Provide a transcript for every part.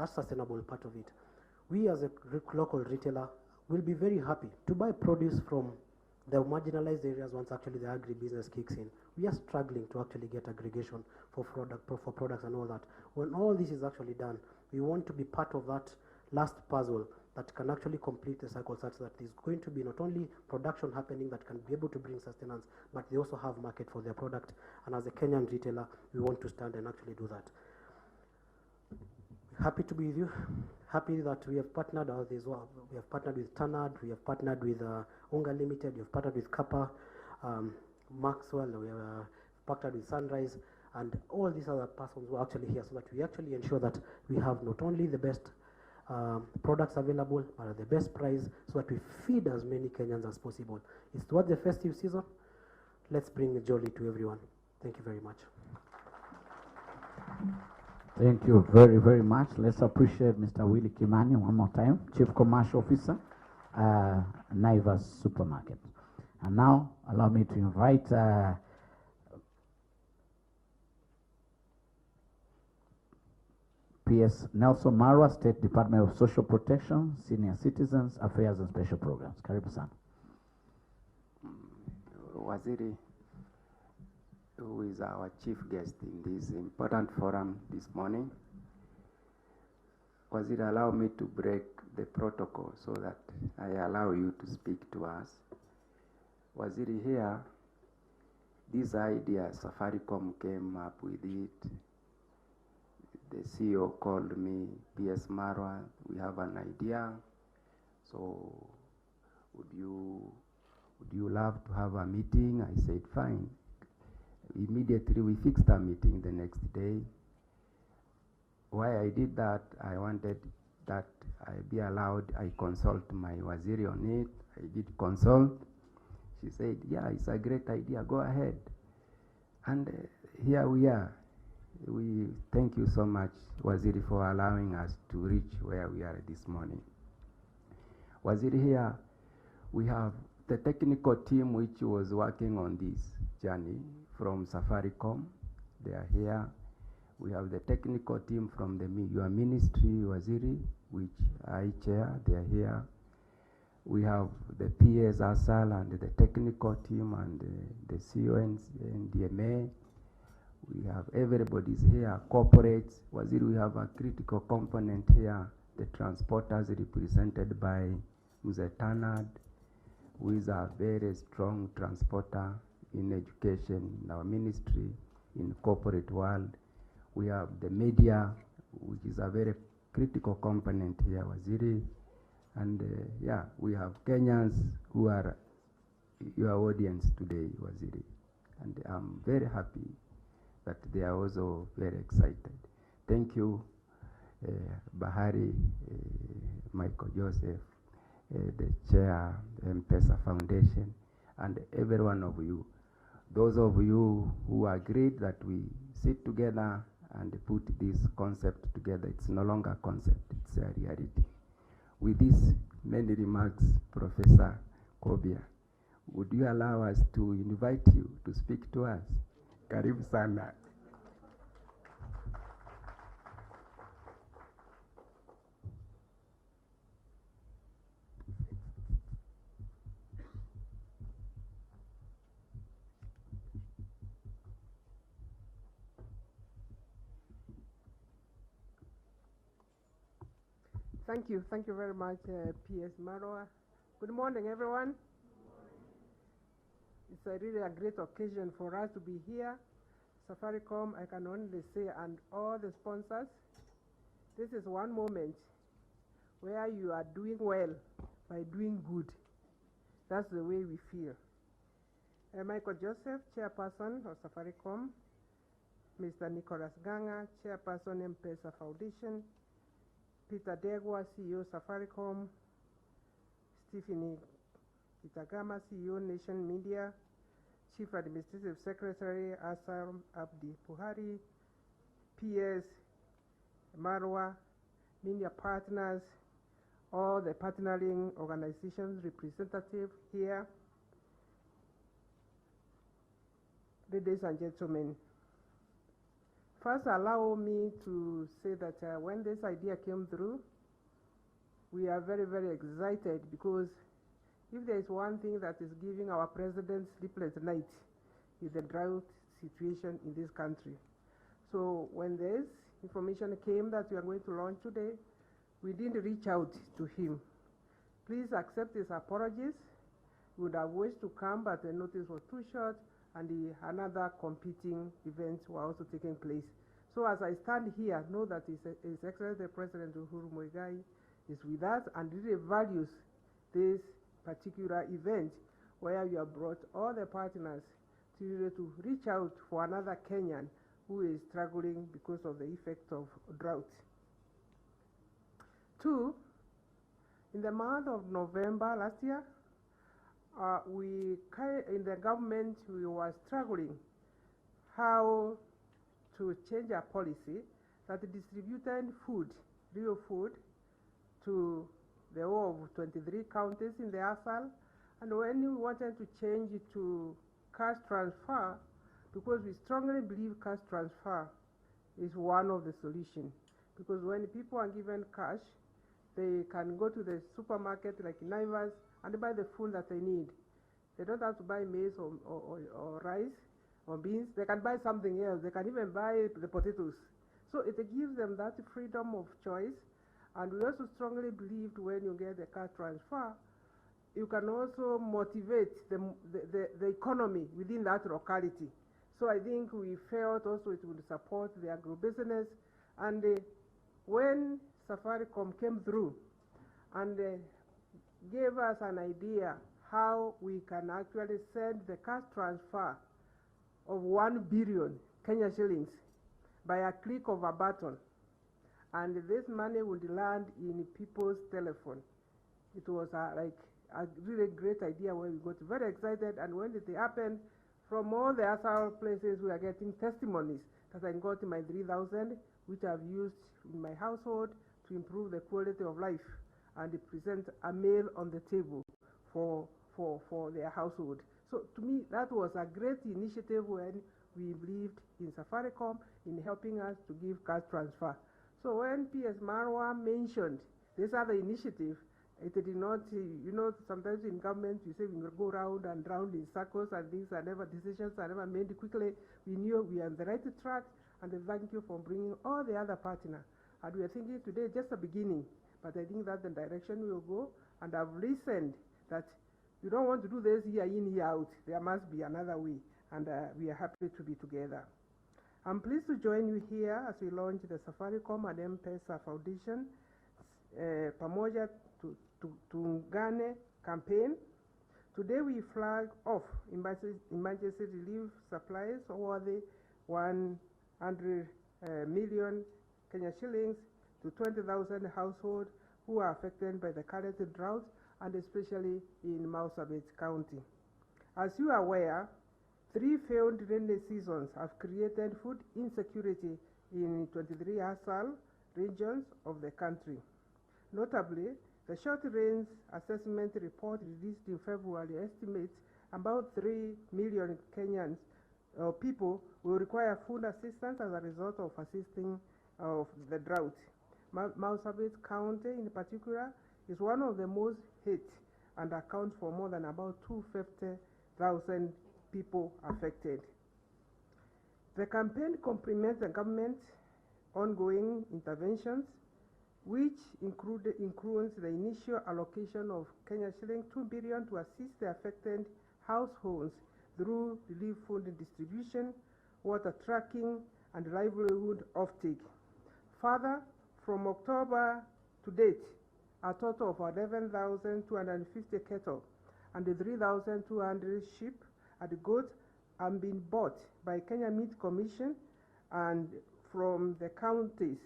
That's sustainable part of it. We as a local retailer will be very happy to buy produce from the marginalized areas once actually the agribusiness kicks in. We are struggling to actually get aggregation for products and all that. When all this is actually done, we want to be part of that last puzzle that can actually complete the cycle such that there's going to be not only production happening that can be able to bring sustenance, but they also have market for their product. And as a Kenyan retailer, we want to stand and actually do that. Happy to be with you. Happy that we have partnered. We have partnered with Tanad. We have partnered with Unga Limited. We have partnered with Kappa, Maxwell. We have partnered with Sunrise, and all these other persons who are actually here, so that we actually ensure that we have not only the best products available, but at the best price, so that we feed as many Kenyans as possible. It's towards the festive season. Let's bring the jolly to everyone. Thank you very much. Thank you very, very much. Let's appreciate Mr. Willie Kimani one more time, Chief Commercial Officer, Naivas Supermarket. And now, allow me to invite PS Nelson Marwa, State Department of Social Protection, Senior Citizens Affairs and Special Programs. Karibu sana. Waziri, who is our chief guest in this important forum this morning. Waziri, allow me to break the protocol so that I allow you to speak to us. Waziri, here, this idea, Safaricom came up with it. The CEO called me, PS Marwa, we have an idea. So would you love to have a meeting? I said, fine. Immediately we fixed a meeting the next day. Why I did that, I wanted that I be allowed, I consult my Waziri on it. I did consult. She said, yeah, it's a great idea, go ahead. And here we are. We thank you so much, Waziri, for allowing us to reach where we are this morning. Waziri, here we have the technical team which was working on this journey from Safaricom. They are here. We have the technical team from your ministry, Waziri, which I chair. They are here. We have the PS ASAL and the technical team and the CONs and DMA. We have everybody's here, corporates. Waziri, we have a critical component here, the transporters represented by Mzee Tanad, who is a very strong transporter in education, in our ministry, in corporate world. We have the media, which is a very critical component here, Waziri. And yeah, we have Kenyans who are your audience today, Waziri. And I'm very happy that they are also very excited. Thank you, Bahari, Michael Joseph, the chair, the M-Pesa Foundation, and every one of you. Those of you who agreed that we sit together and put this concept together. It's no longer a concept, it's a reality. With these many remarks, Professor Kobia, would you allow us to invite you to speak to us? Karibu sana. Thank you very much, PS Marwa. Good morning, everyone. It's really a great occasion for us to be here. Safaricom, I can only say, and all the sponsors, this is one moment where you are doing well by doing good. That's the way we feel. Michael Joseph, Chairperson of Safaricom, Mr. Nicholas Ganga, Chairperson M-Pesa Foundation, Peter Degwa, CEO Safaricom, Stephanie Kitagama, CEO Nation Media, Chief Administrative Secretary Asam Abdi Puhari, PS Marwa, media partners, all the partnering organizations representative here. Ladies and gentlemen, First, allow me to say that when this idea came through, we are very, very excited, because if there is one thing that is giving our president sleepless night, is the drought situation in this country. So when this information came that we are going to launch today, we didn't reach out to him. Please accept his apologies. We would have wished to come, but the notice was too short, and another competing events were also taking place. So as I stand here, know that His Excellency President Uhuru Muigai is with us and really values this particular event, where we have brought all the partners to reach out for another Kenyan who is struggling because of the effect of drought. 2, in the month of November last year, in the government, we were struggling how to change our policy that distributed food, real food, to the whole of 23 counties in the ASAL. And when we wanted to change it to cash transfer, because we strongly believe cash transfer is one of the solutions. Because when people are given cash, they can go to the supermarket like Naivas and buy the food that they need. They don't have to buy maize or rice or beans. They can buy something else. They can even buy the potatoes. So it gives them that freedom of choice. And we also strongly believed when you get the cash transfer, you can also motivate the economy within that locality. So I think we felt also it would support the agribusiness. And when Safaricom came through and gave us an idea how we can actually send the cash transfer of 1 billion Kenya shillings by a click of a button, and this money would land in people's telephone. It was like a really great idea where we got very excited, and when it happened, from all the other places we are getting testimonies that I got my 3,000, which I've used in my household to improve the quality of life and present a meal on the table for their household. So to me, that was a great initiative when we believed in Safaricom in helping us to give cash transfer. So when PS Marwa mentioned this other initiative, it did not, sometimes in government you say we go round and round in circles and decisions are never made quickly. We knew we are on the right track, and thank you for bringing all the other partners. And we are thinking today just the beginning, but I think that's the direction we will go. And I've listened that you don't want to do this year in, year out. There must be another way, and we are happy to be together. I'm pleased to join you here as we launch the Safaricom and M-Pesa Foundation Pamoja Tuungane campaign. Today we flag off emergency relief supplies worth 100 million Kenya shillings to 20,000 households who are affected by the current drought, and especially in Marsabit County. As you are aware, 3 failed rainy seasons have created food insecurity in 23 ASAL regions of the country. Notably, the short range assessment report released in February estimates about 3 million Kenyans people will require food assistance as a result of the drought. Marsabit County in particular is one of the most hit and accounts for more than about 250,000 people affected. The campaign complements the government's ongoing interventions, which includes the initial allocation of Kenya shilling 2 billion to assist the affected households through relief food distribution, water tracking, and livelihood offtake. Further, from October to date, a total of 11,250 cattle and 3,200 sheep and goats have been bought by Kenya Meat Commission and from the counties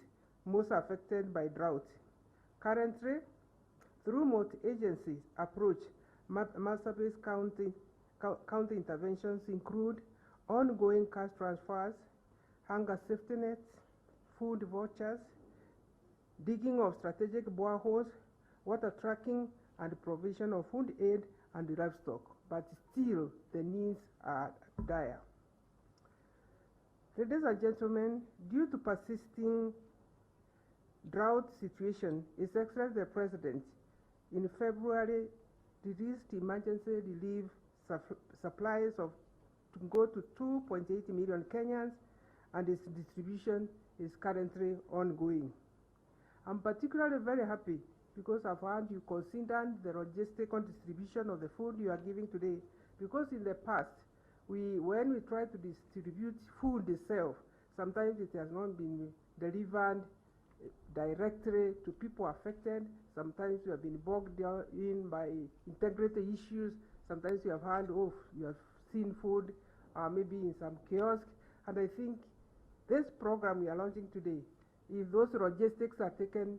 most affected by drought. Currently, through multi-agency approach, Marsabit County interventions include ongoing cash transfers, hunger safety nets, food vouchers, digging of strategic boreholes, water tracking, and provision of food aid and livestock. But still, the needs are dire. Ladies and gentlemen, due to persisting drought situation, His Excellency the President in February released emergency relief supplies to go to 2.8 million Kenyans, and its distribution is currently ongoing. I'm particularly very happy because I've heard you consider the logistical distribution of the food you are giving today, because in the past, when we try to distribute food itself, sometimes it has not been delivered directly to people affected. Sometimes you have been bogged down in by integrity issues. Sometimes you have heard, oh, you have seen food maybe in some kiosk. And I think this program we are launching today, if those logistics are taken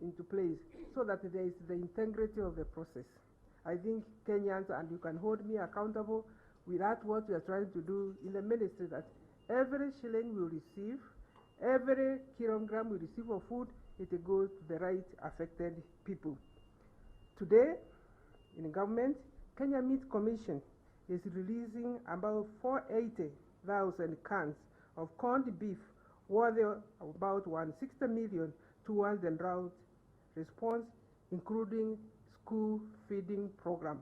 into place so that there is the integrity of the process, I think Kenyans, and you can hold me accountable, that's what we are trying to do in the ministry, that every shilling we receive, every kilogram we receive of food, it goes to the right affected people. Today, in government, Kenya Meat Commission is releasing about 480,000 cans of corned beef worth about 160 million towards the drought response, including school feeding program.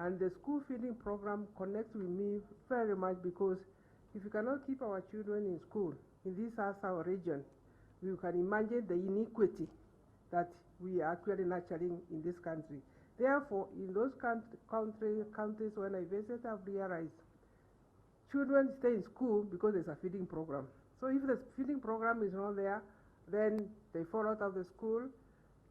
And the school feeding program connects with me very much, because if you cannot keep our children in school in this our region, you can imagine the inequity that we are actually nurturing in this country. Therefore, in those countries when I visit, I've realized children stay in school because there's a feeding program. So if the feeding program is not there, then they fall out of the school,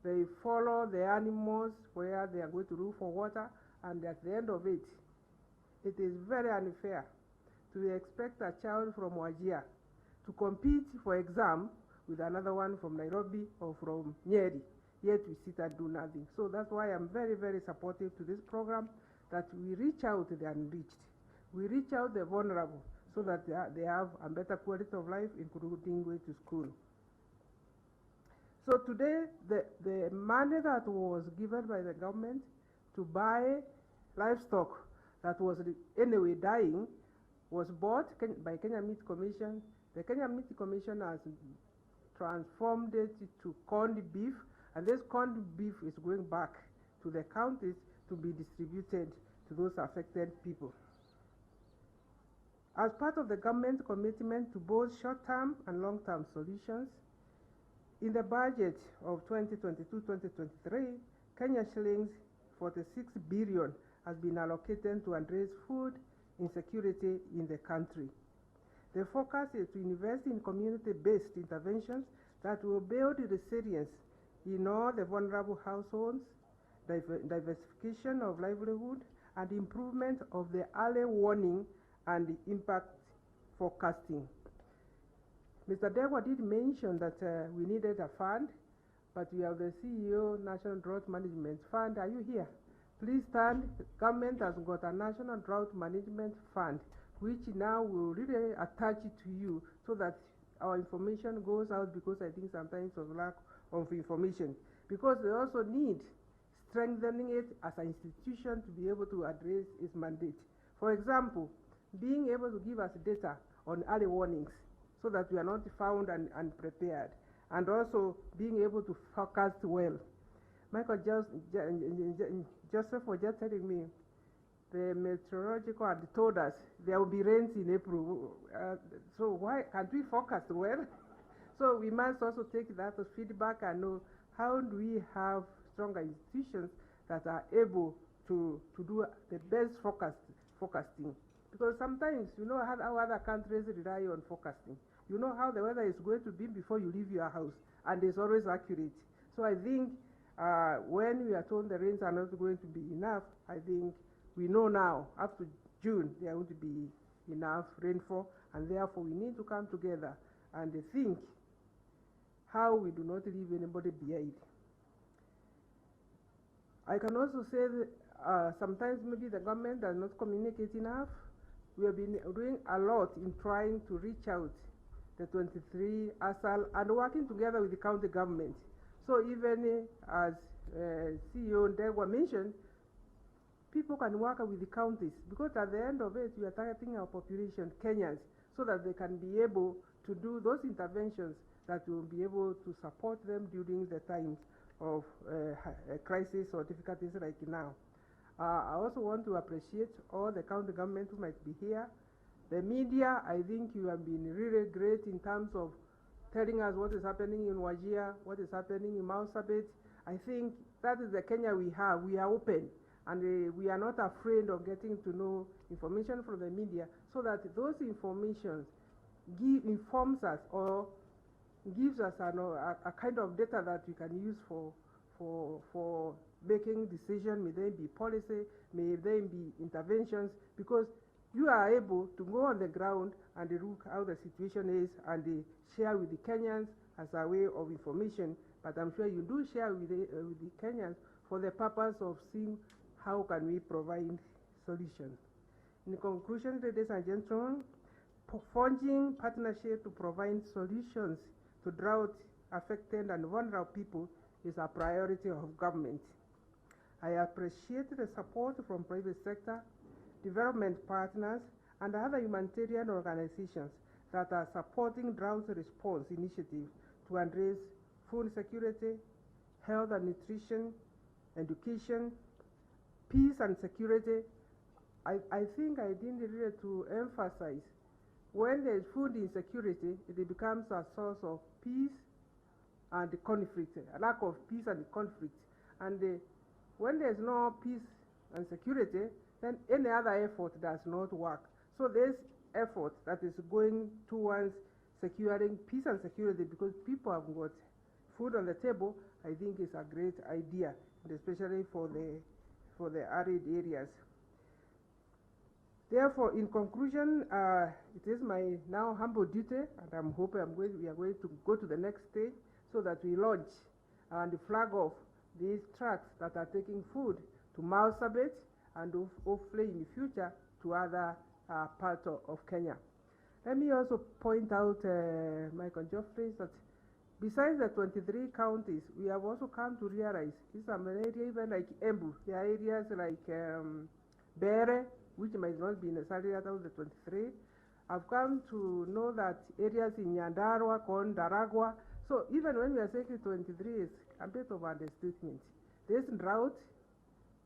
they follow the animals where they are going to look for water, and at the end of it, it is very unfair to expect a child from Wajir to compete for exam with another one from Nairobi or from Nyeri, yet we sit and do nothing. So that's why I'm very, very supportive to this program, that we reach out to the unreached. We reach out the vulnerable so that they have a better quality of life, including going to school. So today, the money that was given by the government to buy livestock that was anyway dying was bought by Kenya Meat Commission. The Kenya Meat Commission has transformed it to corned beef, and this corned beef is going back to the counties to be distributed to those affected people. As part of the government's commitment to both short-term and long-term solutions, in the budget of 2022-2023, Kenya shillings 46 billion has been allocated to address food insecurity in the country. The focus is to invest in community-based interventions that will build resilience in all the vulnerable households, diversification of livelihood, and improvement of the early warning and the impact forecasting. Mr. Degwa did mention that we needed a fund, but we have the CEO National Drought Management Fund. Are you here? Please stand. The government has got a National Drought Management Fund, which now will really attach it to you so that our information goes out, because I think sometimes of lack of information. Because they also need strengthening it as an institution to be able to address its mandate. For example, being able to give us data on early warnings so that we are not found and unprepared, and also being able to forecast well. Michael Joseph was just telling me the meteorological had told us there will be rains in April. So why can't we forecast well? So we must also take that as feedback and know how do we have stronger institutions that are able to do the best forecasting. Because sometimes you know how other countries rely on forecasting. You know how the weather is going to be before you leave your house, and it's always accurate. So I think when we are told the rains are not going to be enough, I think we know now, up to June, there are going to be enough rainfall, and therefore we need to come together and think how we do not leave anybody behind. I can also say that sometimes maybe the government does not communicate enough. We have been doing a lot in trying to reach out the 23 ASAL and working together with the county government. So even as CEO Ndegwa mentioned, people can work with the counties, because at the end of it, we are targeting our population, Kenyans. so that they can be able to do those interventions that will be able to support them during the times of a crisis or difficulties like now. I also want to appreciate all the county government who might be here. The media, I think you have been really great in terms of telling us what is happening in Wajir, what is happening in Marsabit. I think that is the Kenya we have. We are open, and we are not afraid of getting to know information from the media, so that those informations informs us or gives us a kind of data that we can use for making decisions. May they be policy, may they be interventions, because you are able to go on the ground and look how the situation is and share with the Kenyans as a way of information. But I'm sure you do share with the Kenyans for the purpose of seeing how can we provide solutions. In conclusion, ladies and gentlemen, forging partnership to provide solutions to drought-affected and vulnerable people is a priority of government. I appreciate the support from private sector, development partners, and other humanitarian organizations that are supporting drought response initiatives to address food security, health and nutrition, education, peace and security. I think I didn't really to emphasize, when there's food insecurity, it becomes a source of peace and conflict, a lack of peace and conflict. And when there's no peace and security, then any other effort does not work. So this effort that is going towards securing peace and security, because people have got food on the table, I think is a great idea, and especially for the arid areas. Therefore, in conclusion, it is my now humble duty, and I'm hoping we are going to go to the next stage, so that we launch and flag off these trucks that are taking food to Marsabit, and hopefully in the future to other parts of Kenya. Let me also point out, Michael Geoffrey, that besides the 23 counties, we have also come to realize these are areas even like Embu. There are areas like Bere, which might not be necessarily out of the 23. I've come to know that areas in Nyandarua, Daragwa. So even when we are saying 23, is a bit of understatement. This drought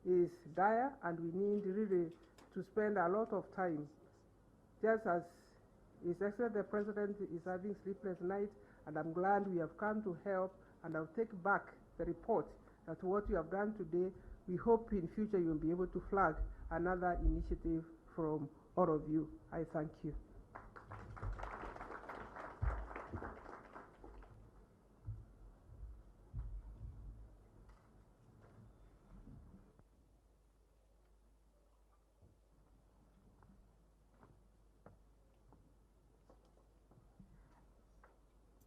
is dire, and we need really to spend a lot of time, just as His Excellency the President is having sleepless nights, and I'm glad we have come to help, and I'll take back the report that what you have done today, we hope in future you'll be able to flag another initiative from all of you. I thank you.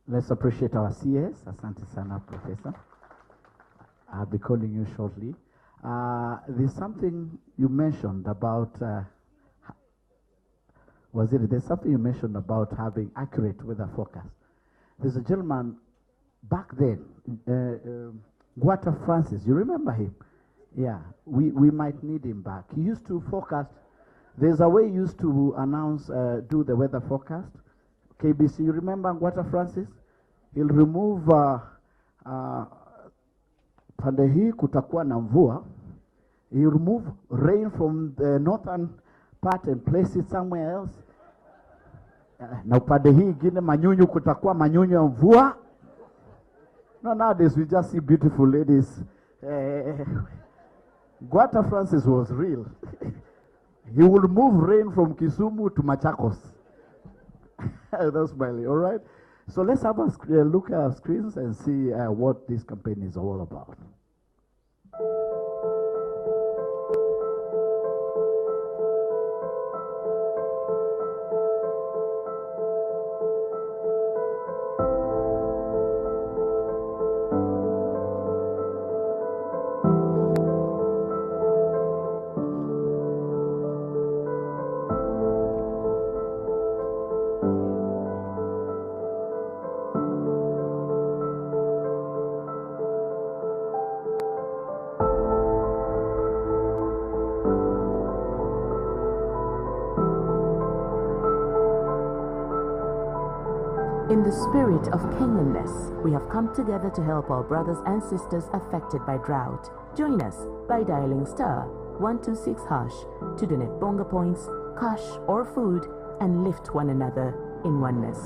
Let's appreciate our CS. Asante sana, Professor. I'll be calling you shortly. There's something you mentioned about, there's something you mentioned about having accurate weather forecast. There's a gentleman back then, Walter Francis, you remember him? Yeah, we might need him back. He used to forecast, there's a way he used to announce, do the weather forecast. KBC, you remember Walter Francis? He'll remove pande hii kutakuwa na mvua. He'll remove rain from the northern part and place it somewhere else. Na upande hii ingine manyunyu kutakuwa manyunyu ya mvua. No, nowadays we just see beautiful ladies. Walter Francis was real. He will move rain from Kisumu to Machakos. That's smiling, all right? So let's have a look at our screens and see what this campaign is all about. In the spirit of Kenyanness, we have come together to help our brothers and sisters affected by drought. Join us by dialing star 126 hash to donate bonga points, cash or food, and lift one another in oneness.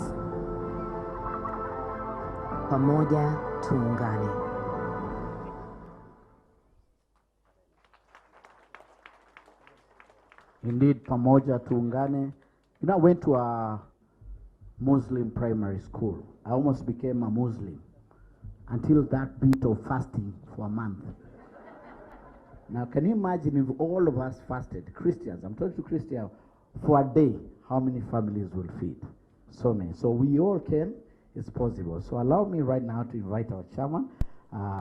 Pamoja, Tuungane. Indeed, Pamoja, Tuungane. You know, I went to a Muslim primary school. I almost became a Muslim until that bit of fasting for a month. Now, can you imagine if all of us fasted, Christians, I'm talking to Christians, for a day, how many families will feed? So many. So we all can, it's possible. So allow me right now to invite our chairman,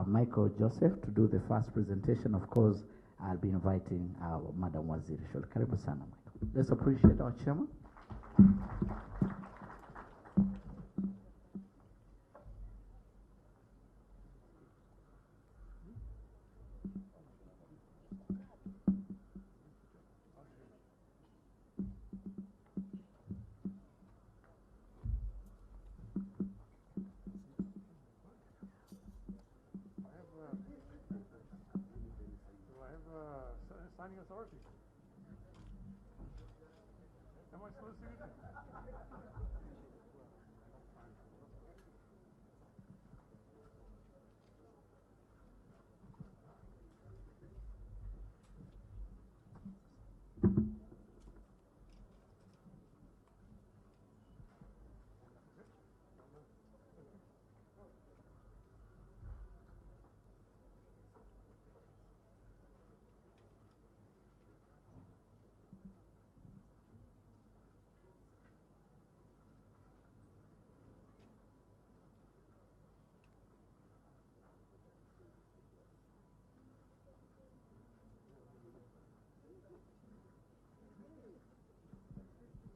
Michael Joseph, to do the first presentation. Of course, I'll be inviting Madam Waziri. Karibu sana, Michael. Let's appreciate our chairman. Signing authority. Am I supposed to do that?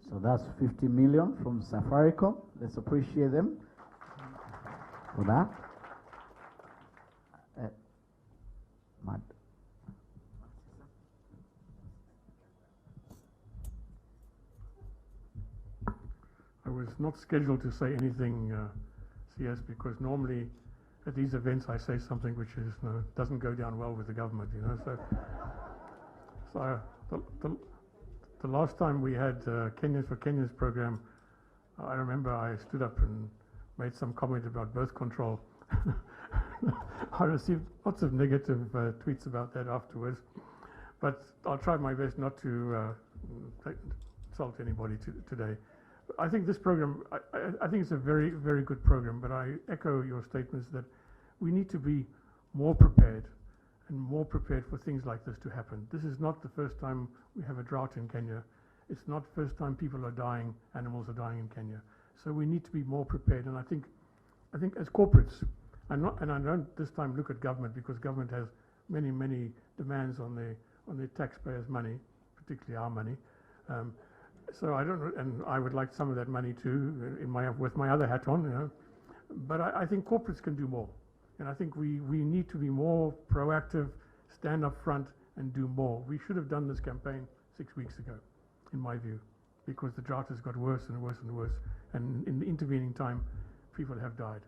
So that's 50 million from Safaricom. Let's appreciate them for that. I was not scheduled to say anything, CS, because normally at these events I say something which is doesn't go down well with the government, you know. So the last time we had Kenyans for Kenyans program, I remember I stood up and made some comment about birth control. I received lots of negative tweets about that afterwards, but I'll try my best not to insult anybody today. I think this program, I think it's a very, very good program, but I echo your statements that we need to be more prepared and more prepared for things like this to happen. This is not the first time we have a drought in Kenya. It's not the first time people are dying, animals are dying in Kenya. So we need to be more prepared. And I think as corporates, and I don't this time look at government, because government has many, many demands on the taxpayers' money, particularly our money. So I don't, and I would like some of that money too, with my other hat on, you know. But I think corporates can do more. And I think we need to be more proactive, stand up front and do more. We should have done this campaign 6 weeks ago, in my view, because the drought has got worse and worse and worse. And in the intervening time, people have died.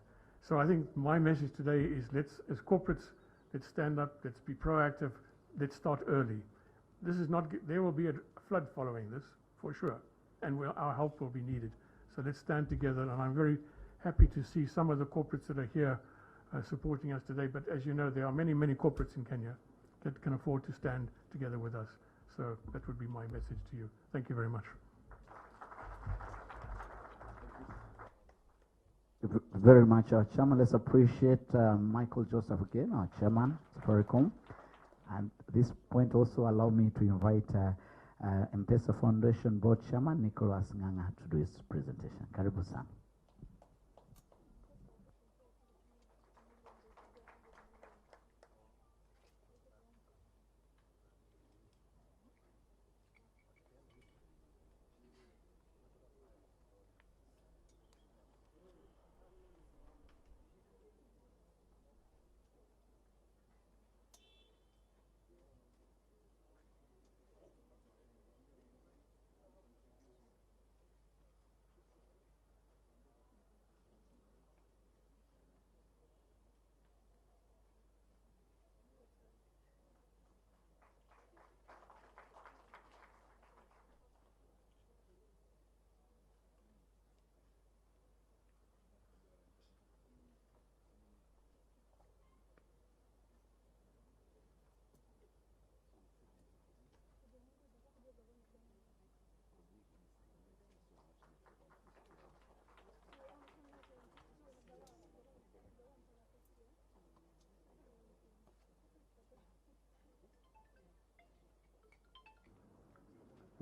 So I think my message today is as corporates, let's stand up, let's be proactive, let's start early. This is not, there will be a flood following this, for sure, and our help will be needed. So let's stand together, and I'm very happy to see some of the corporates that are here supporting us today. But as you know, there are many, many corporates in Kenya that can afford to stand together with us. So that would be my message to you. Thank you very much. Very much, our chairman. Let's appreciate Michael Joseph again, our chairman, Safaricom. And at this point also allow me to invite M-Pesa Foundation Board Chairman Nicholas Nganga to do his presentation. Karibu sana.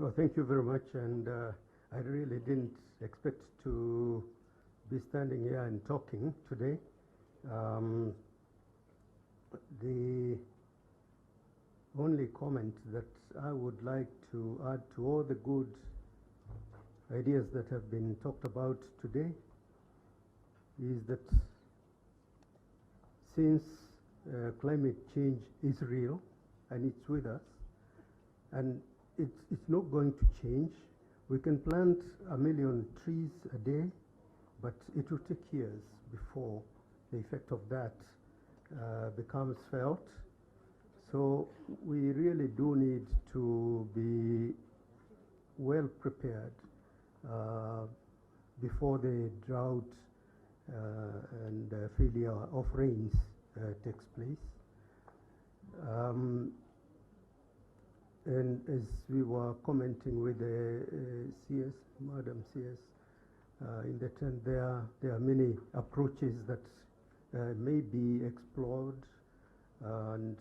Well, thank you very much, and I really didn't expect to be standing here and talking today. The only comment that I would like to add to all the good ideas that have been talked about today is that since climate change is real and it's with us, and it's not going to change. We can plant 1 million trees a day, but it will take years before the effect of that becomes felt. So we really do need to be well prepared before the drought and failure of rains takes place. And as we were commenting with the CS, Madam CS, in the tent, there are many approaches that may be explored, and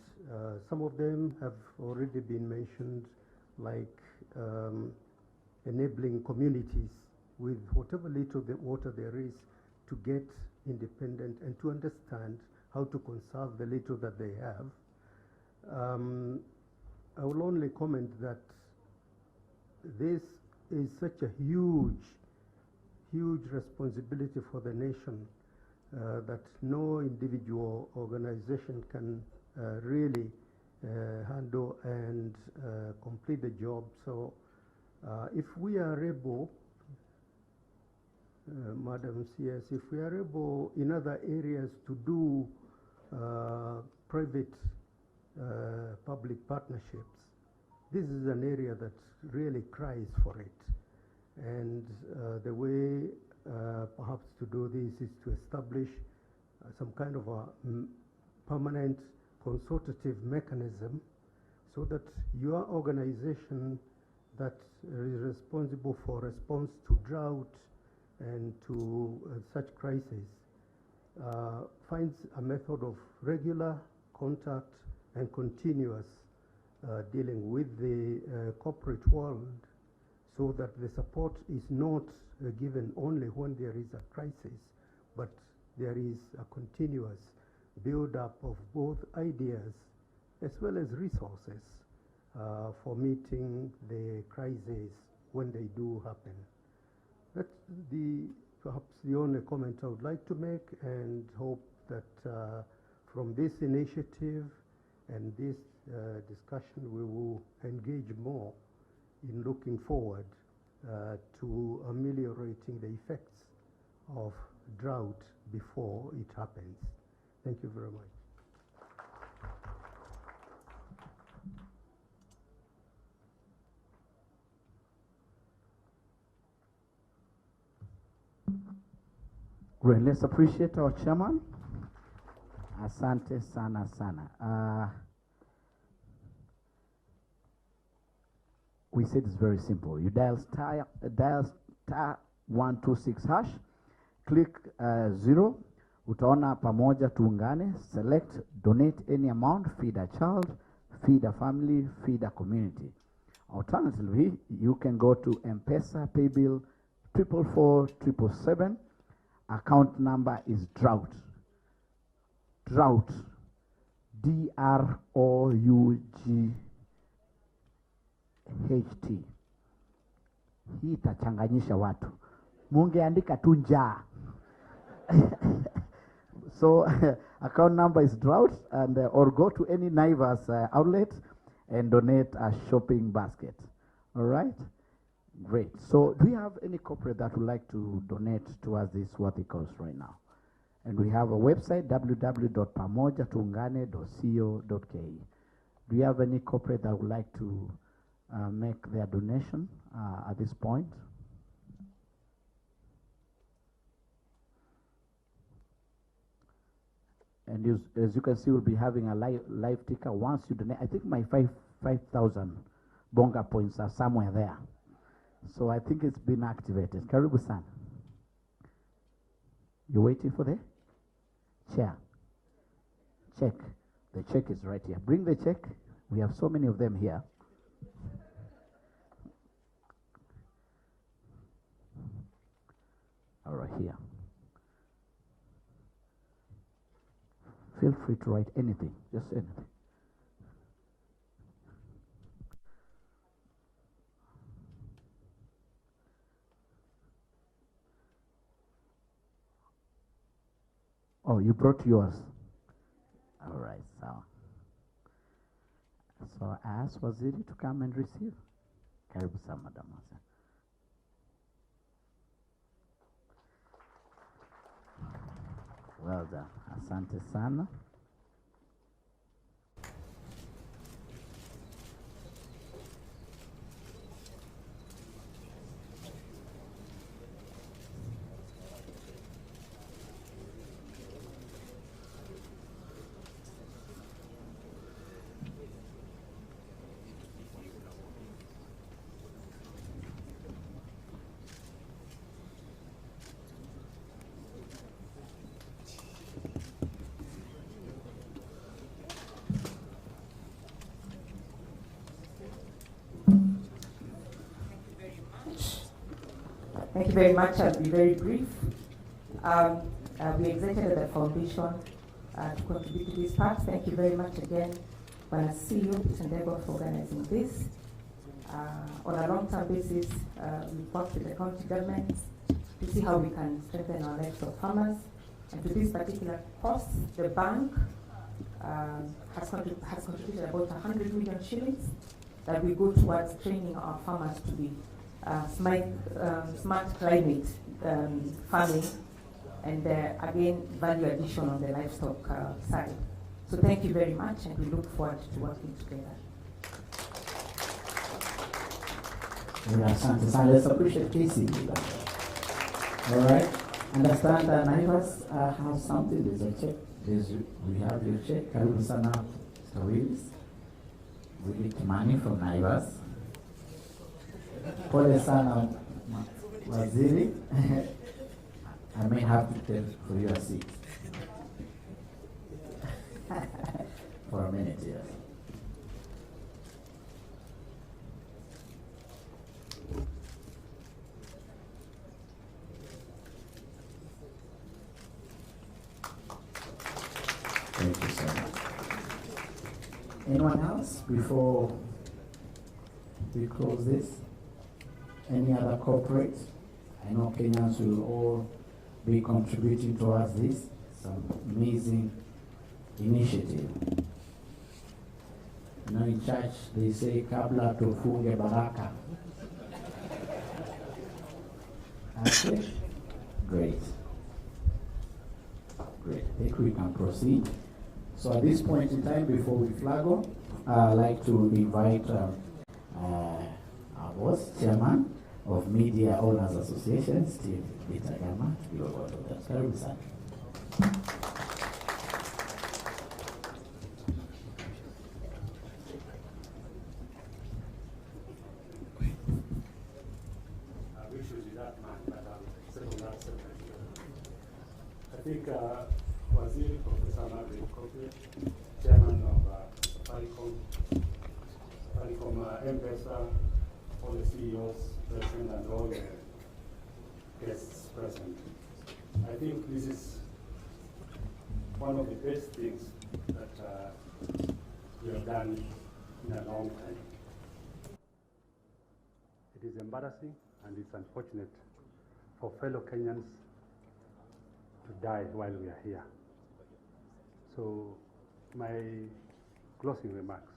some of them have already been mentioned, like enabling communities with whatever little water there is to get independent and to understand how to conserve the little that they have. I will only comment that this is such a huge responsibility for the nation that no individual organization can really handle and complete the job. So if we are able, Madam CS, if we are able in other areas to do private public partnerships, this is an area that really cries for it. And the way perhaps to do this is to establish some kind of a permanent consultative mechanism so that your organization that is responsible for response to drought and to such crises finds a method of regular contact and continuous dealing with the corporate world, so that the support is not given only when there is a crisis, but there is a continuous build-up of both ideas as well as resources for meeting the crises when they do happen. That's perhaps the only comment I would like to make, and hope that from this initiative and this discussion we will engage more in looking forward to ameliorating the effects of drought before it happens. Thank you very much. Great, let's appreciate our chairman. Asante sana sana. We said it's very simple. You dial star 126 hash, click 0, utaona Pamoja Tuungane, select donate any amount, feed a child, feed a family, feed a community. Alternatively, you can go to M-Pesa paybill 44477. Account number is drought. Drought. DROUGHT. Hii itachanganyisha watu. Mungeandika tu njaa. So account number is drought, and or go to any Naivas outlet and donate a shopping basket. All right? Great. So do we have any corporate that would like to donate towards this worthy cause right now? And we have a website, www.pamojatuungane.co.ke. Do you have any corporate that would like to make their donation at this point? And as you can see, we'll be having a live ticker once you donate. I think my 5,000 bonga points are somewhere there. So I think it's been activated. Karibu-san. You're waiting for the chair. Check. The check is right here. Bring the check. We have so many of them here. here. Feel free to write anything, just anything. Oh, you brought yours. All right, so I asked Waziri to come and receive. Karibu sana, Madam Hassan. Well done. Asante sana. Thank you very much. I'll be very brief. We executed the foundation to contribute to this part. Thank you very much again, Bwana CEO, Pitendego, for organizing this. On a long-term basis, we work with the county governments to see how we can strengthen our lives of farmers. And to this particular cost, the bank has contributed about 100 million shillings that will go towards training our farmers to be smart climate farming, and again, value addition on the livestock side. So thank you very much, and we look forward to working together. Asante sana. Let's appreciate Casey. All right. Understand that Naivas has something. There's a check. We have your check. Karibu sana, Mr. Willis. We get money from Naivas. Pole sana, Waziri. I may have to tell for your seat. For a minute, yes. Thank you so much. Anyone else before we close this? Any other corporate? I know Kenyans will all be contributing towards this. Some amazing initiative. You know, in church they say, kabla tufunge baraka. Okay. Great. Great. I think we can proceed. So at this point in time, before we flag off, I'd like to invite our boss, Chairman of Media Owners Association, Steve Bitagama, to be over to that. Karibu sana. I think Waziri Professor Margaret Kopi, Chairman of Safaricom, M-Pesa, all the CEOs present and all the guests present. I think this is one of the best things that we have done in a long time. It is embarrassing and it's unfortunate for fellow Kenyans to die while we are here. So my closing remarks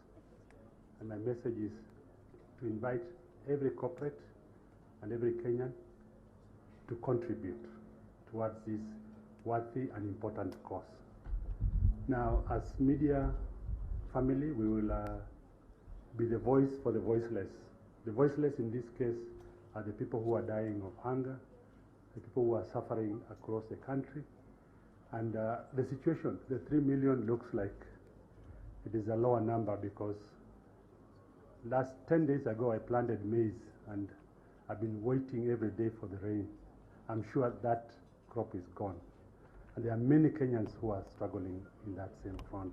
and my message is to invite every corporate and every Kenyan to contribute towards this worthy and important cause. Now, as media family, we will be the voice for the voiceless. The voiceless in this case are the people who are dying of hunger, the people who are suffering across the country. And the situation, the 3 million looks like it is a lower number because last 10 days ago I planted maize and I've been waiting every day for the rain. I'm sure that crop is gone. And there are many Kenyans who are struggling in that same front.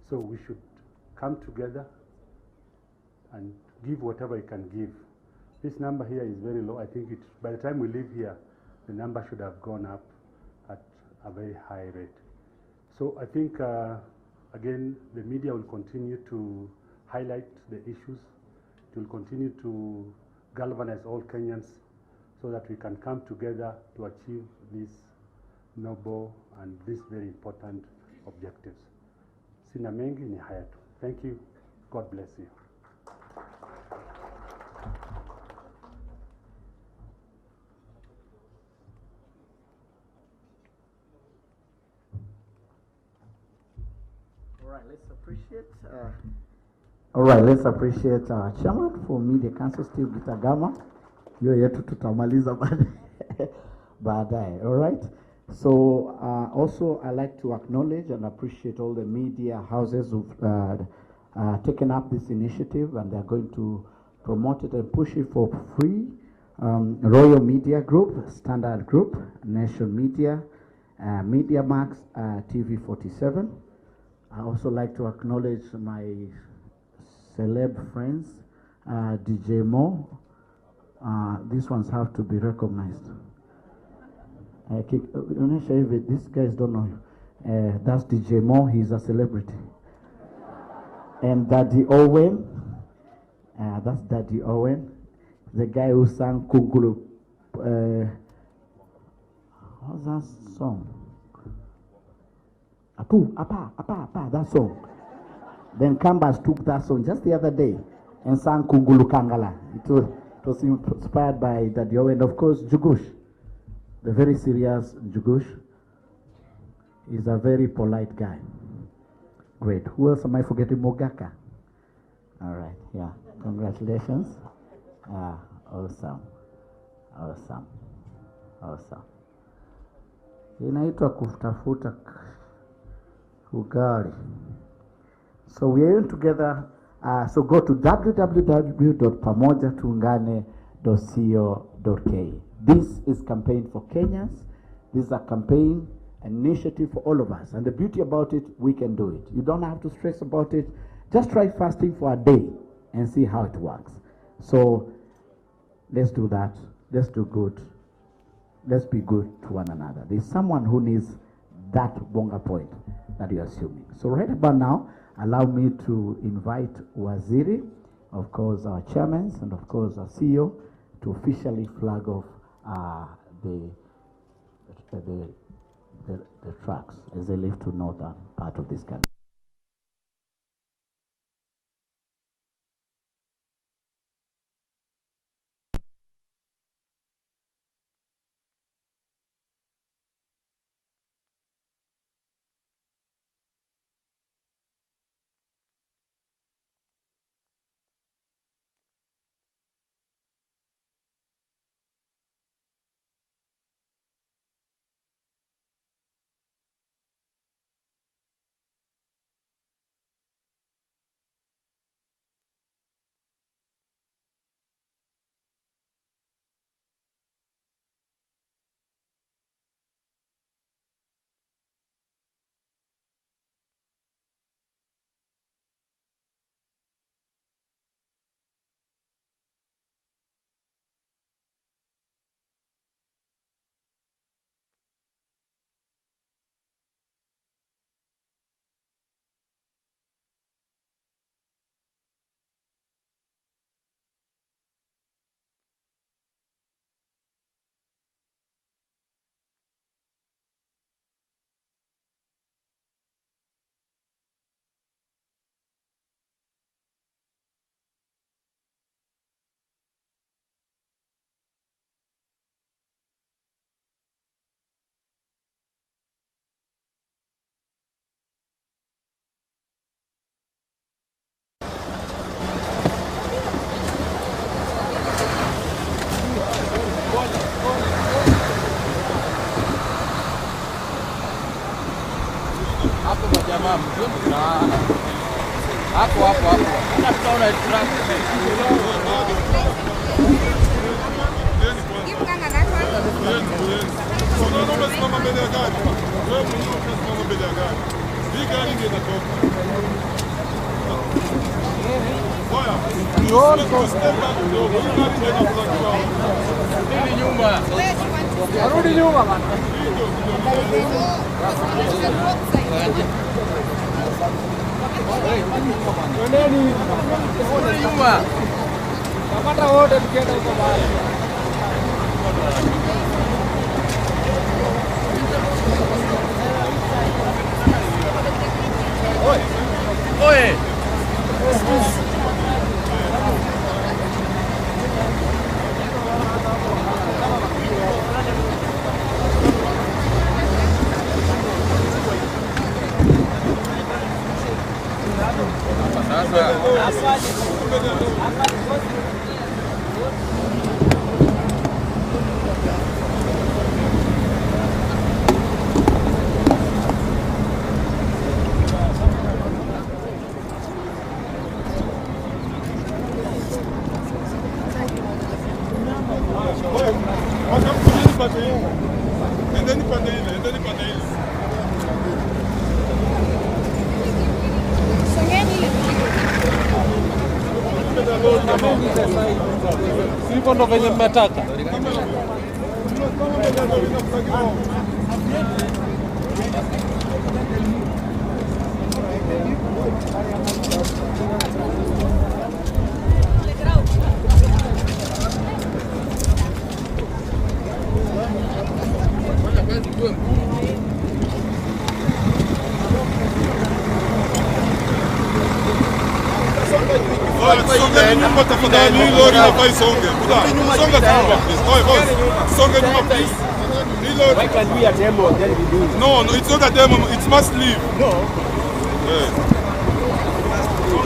So we should come together and give whatever we can give. This number here is very low. I think by the time we leave here, the number should have gone up at a very high rate. So I think, again, the media will continue to highlight the issues. It will continue to galvanize all Kenyans so that we can come together to achieve these noble and these very important objectives. Sina mengi ni haya tu. Thank you. God bless you. All right, let's appreciate our chairman for Media Council, Steve Gitagama. Hiyo yetu tutamaliza baadaye. All right. So also I like to acknowledge and appreciate all the media houses who've taken up this initiative, and they're going to promote it and push it for free. Royal Media Group, Standard Group, Nation Media, Media Max, TV47. I also like to acknowledge my celeb friends, DJ Mo. These ones have to be recognized. These guys don't know him. That's DJ Mo, he's a celebrity. And Daddy Owen, that's Daddy Owen, the guy who sang Kungulu. What's that song? Apa, that song. Then Kambas took that song just the other day and sang Kungulu Kangala. It was inspired by Daddy Owen. And of course, Jugush, the very serious Jugush, is a very polite guy. Great. Who else am I forgetting? Mogaka. All right. Yeah. Congratulations. Awesome. Inaitwa kutafuta ugali. So we are in together. So go to www.pamojatuungane.co.ke. This is campaign for Kenyans. This is a campaign, an initiative for all of us. And the beauty about it, we can do it. You don't have to stress about it. Just try fasting for a day and see how it works. So let's do that. Let's do good. Let's be good to one another. There's someone who needs that bonga point that you're assuming. So right about now, allow me to invite Waziri, of course our chairman, and of course our CEO, to officially flag off the tracks as they leave to northern part of this country. Hapo. Hata tutaona track. Unasimama mbele ya gari. Wewe mwenyewe unasimama mbele ya gari. Hii gari ndio inatoka. Arudi nyuma bana. Arudi nyuma. Kapata wote tukienda huko mbali. Oye. Sivyo ndo venye mmetaka. Songa nyuma tafadhali, hii lori inafaa isonge. Songa nyuma please. Oi boss, songa nyuma please. Hii lori. Why can't we a demo then we do it? No, it's not a demo, it must leave. No.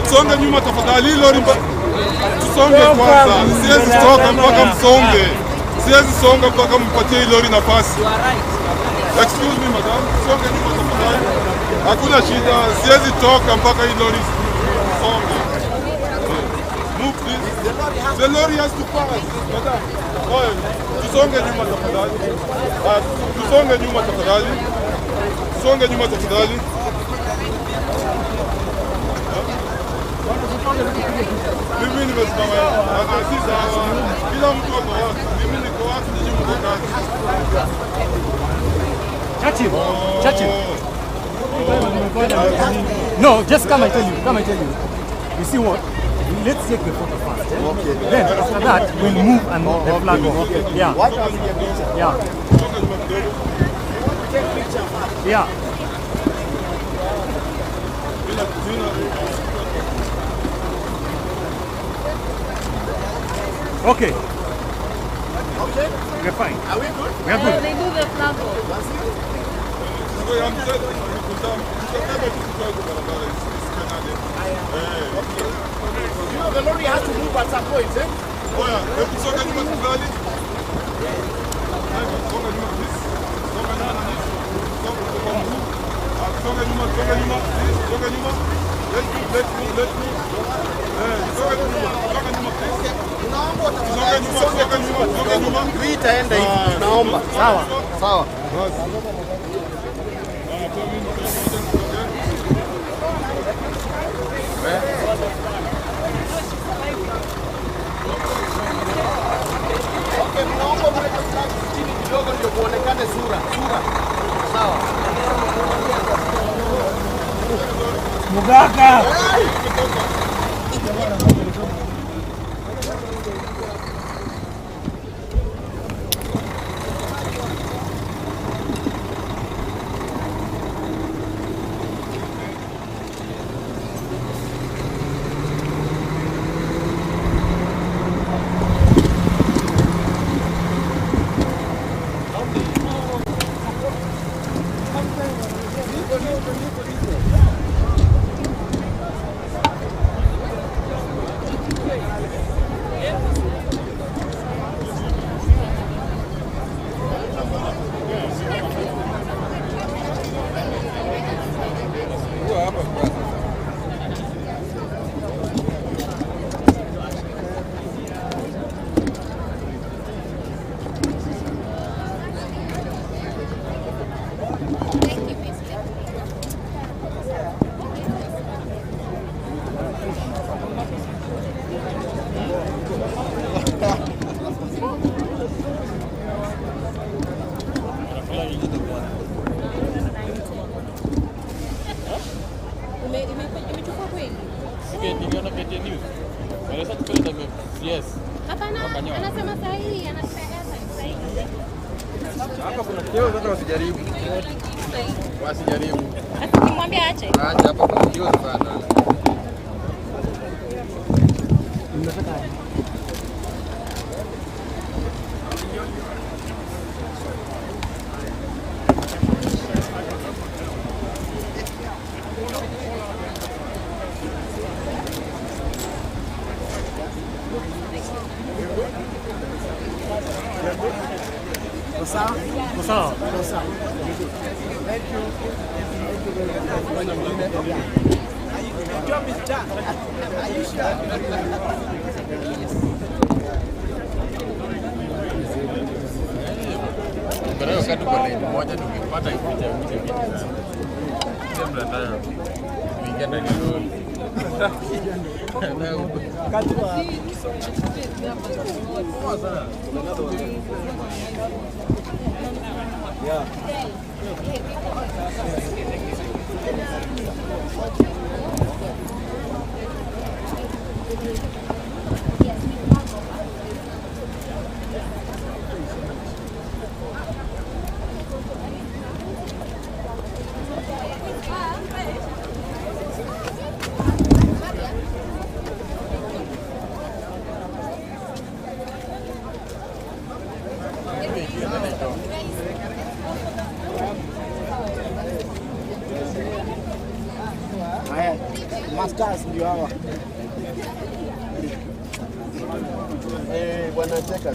Songa nyuma tafadhali, hii lori tusonge kwanza. Siwezi toka mpaka msonge. Siwezi songa mpaka mpatie hii lori nafasi. Excuse me madam, songa nyuma tafadhali. Hakuna shida, siwezi toka mpaka hii lori songe. Move please. The lorry has to pass. Madam. Oye, tusonge nyuma tafadhali. Tusonge nyuma tafadhali. Tusonge nyuma tafadhali. Mimi nimesimama hapa. Kila mtu ako wapi? Mimi niko wapi? Nyinyi mko kazi. Touch him. No, just come, I tell you. Come, I tell you. You see what? Let's take the photo first. Eh? Okay. Then after that, we'll move and the flag off. Okay. Yeah. Yeah. Yeah. Okay. Okay. We're fine. Are we good? We're good. They move the flag off. You know, the lorry has to move at some point, eh? Oh yeah, hebu songa nyuma tafadhali. Songa nyuma please. Songa nyuma. Songa nyuma, songa nyuma. Songa nyuma. Let me. Songa nyuma please. Songa nyuma. Hii itaenda hivi. Naomba. Sawa. Okay, mnaomba mweke flag chini kidogo ndio muonekane sura. Sawa. Mugaka. Imechukua kweli. Okay, niliona KTN News. Wanaweza kupeleka yes. Hapana, anasema sahihi, anasema sahihi. Hapa kuna kio sasa wasijaribu. Wasijaribu. Asimwambie aache. Aache hapa kuna kio sana. What's up? Thank you. The job is done. Are you sure? Kwa wakati kwa line moja tungepata ipita vitu sana. Ndio mnataka kuingia ndani ya lori. Yeah. Haya, masters ndio hawa. Bwana cheka.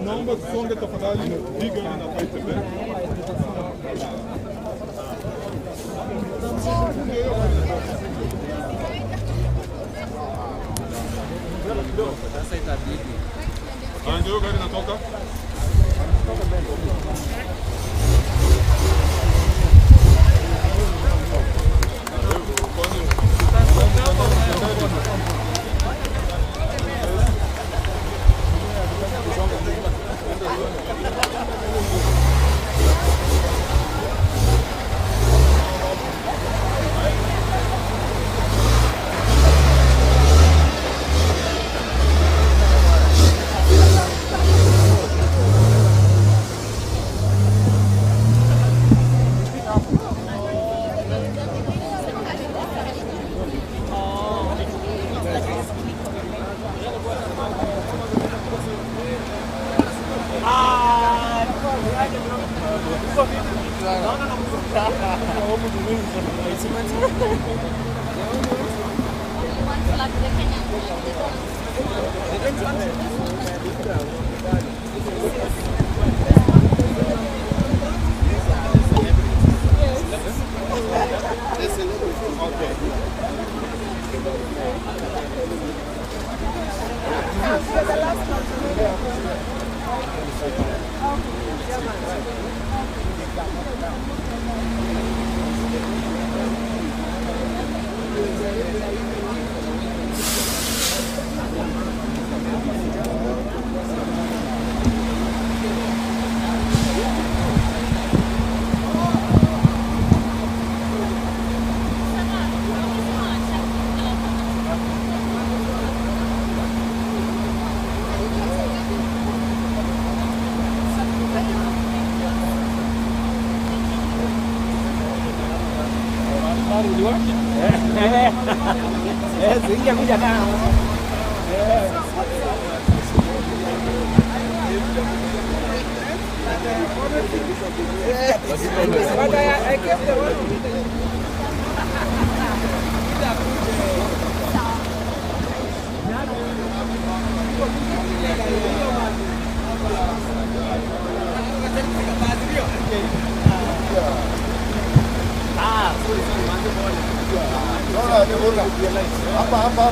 Naomba tusonge tafadhali, piga na paite mbele. Sasa itabidi. Ndio gari natoka. But I kept the one. Apa.